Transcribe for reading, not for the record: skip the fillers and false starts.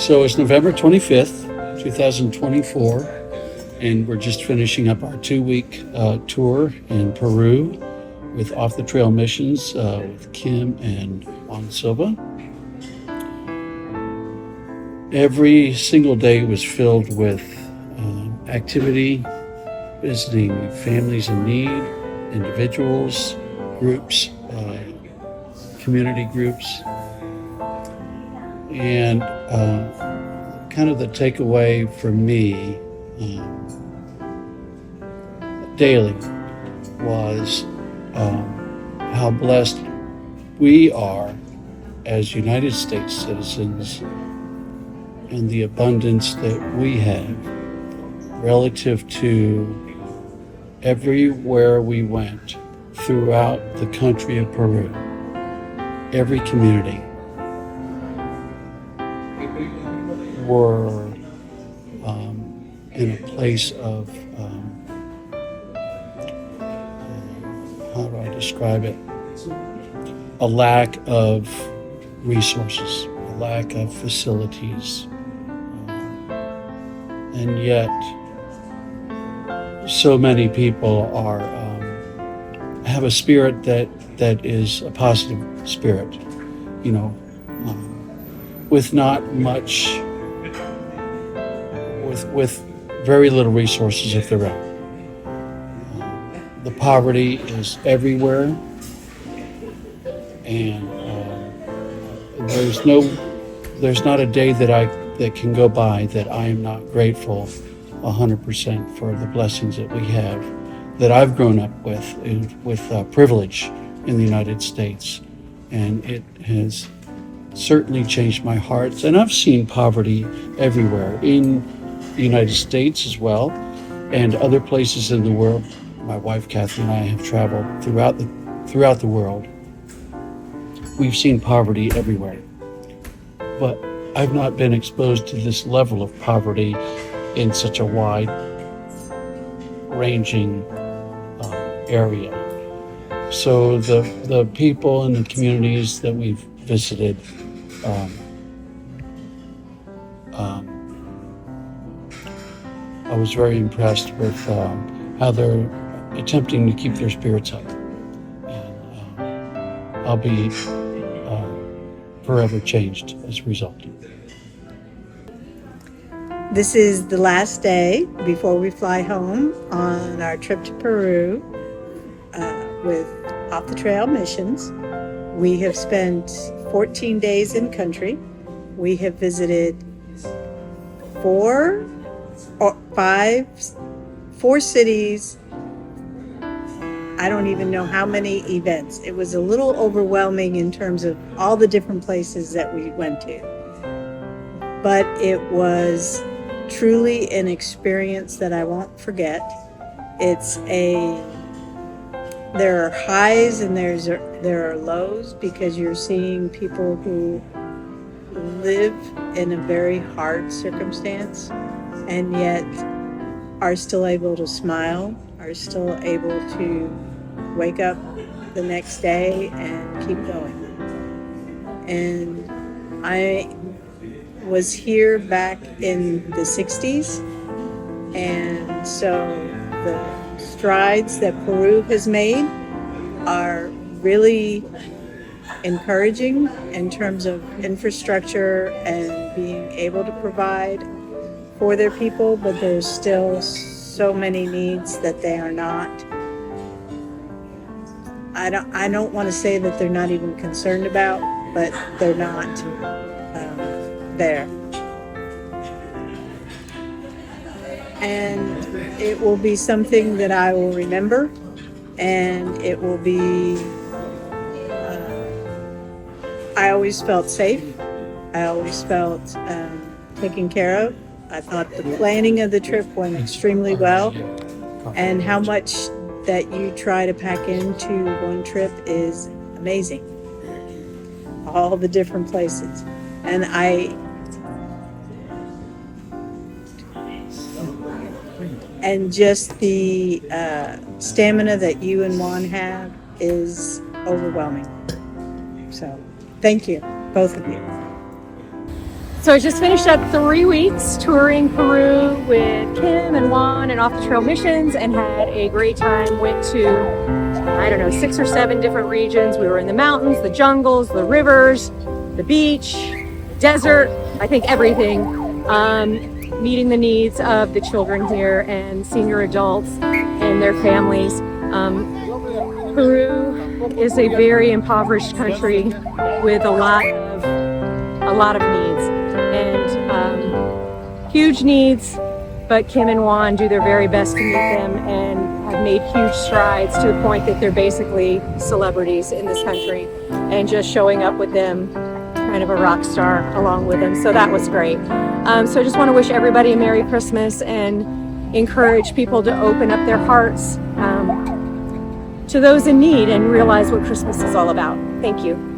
So it's November 25th, 2024, and we're just finishing up our 2-week tour in Peru with Off the Trail Missions with Kim and Juan Silva. Every single day was filled with activity, visiting families in need, individuals, groups, community groups, and kind of the takeaway for me daily was how blessed we are as United States citizens and the abundance that we have relative to everywhere we went throughout the country of Peru. Every community were in a place of, how do I describe it? A lack of resources, a lack of facilities, and yet so many people are have a spirit that is a positive spirit, you know, with not much, with very little resources of their own. The poverty is everywhere, and there's not a day that can go by that I am not grateful 100% for the blessings that we have, that I've grown up with privilege in the United States, and it has certainly changed my heart. And I've seen poverty everywhere in the United States as well, and other places in the world. My wife Kathy and I have traveled throughout the world. We've seen poverty everywhere, but I've not been exposed to this level of poverty in such a wide ranging area. So the people in the communities that we've visited, I was very impressed with how they're attempting to keep their spirits up, and I'll be forever changed as a result. This is the last day before we fly home on our trip to Peru with Off the Trail Missions. We have spent 14 days in country. We have visited four cities. I don't even know how many events. It was a little overwhelming in terms of all the different places that we went to. But it was truly an experience that I won't forget. There are highs and there are lows, because you're seeing people who live in a very hard circumstance and yet are still able to smile, are still able to wake up the next day and keep going. And I was here back in the 60s, and so the strides that Peru has made are really encouraging in terms of infrastructure and being able to provide for their people, but there's still so many needs that they are not. I don't want to say that they're not even concerned about, but they're not there. And it will be something that I will remember, and it will be, I always felt safe. I always felt taken care of. I thought the planning of the trip went extremely well, and how much that you try to pack into one trip is amazing. All the different places. And just the stamina that you and Juan have is overwhelming. So, thank you, both of you. So I just finished up 3 weeks touring Peru with Kim and Juan and Off the Trail Missions and had a great time. Went to, I don't know, 6 or 7 different regions. We were in the mountains, the jungles, the rivers, the beach, desert, I think everything. Meeting the needs of the children here and senior adults and their families. Peru is a very impoverished country with a lot of needs and huge needs, but Kim and Juan do their very best to meet them and have made huge strides to the point that they're basically celebrities in this country, and just showing up with them, kind of a rock star along with them. So that was great. So I just want to wish everybody a Merry Christmas and encourage people to open up their hearts to those in need and realize what Christmas is all about. Thank you.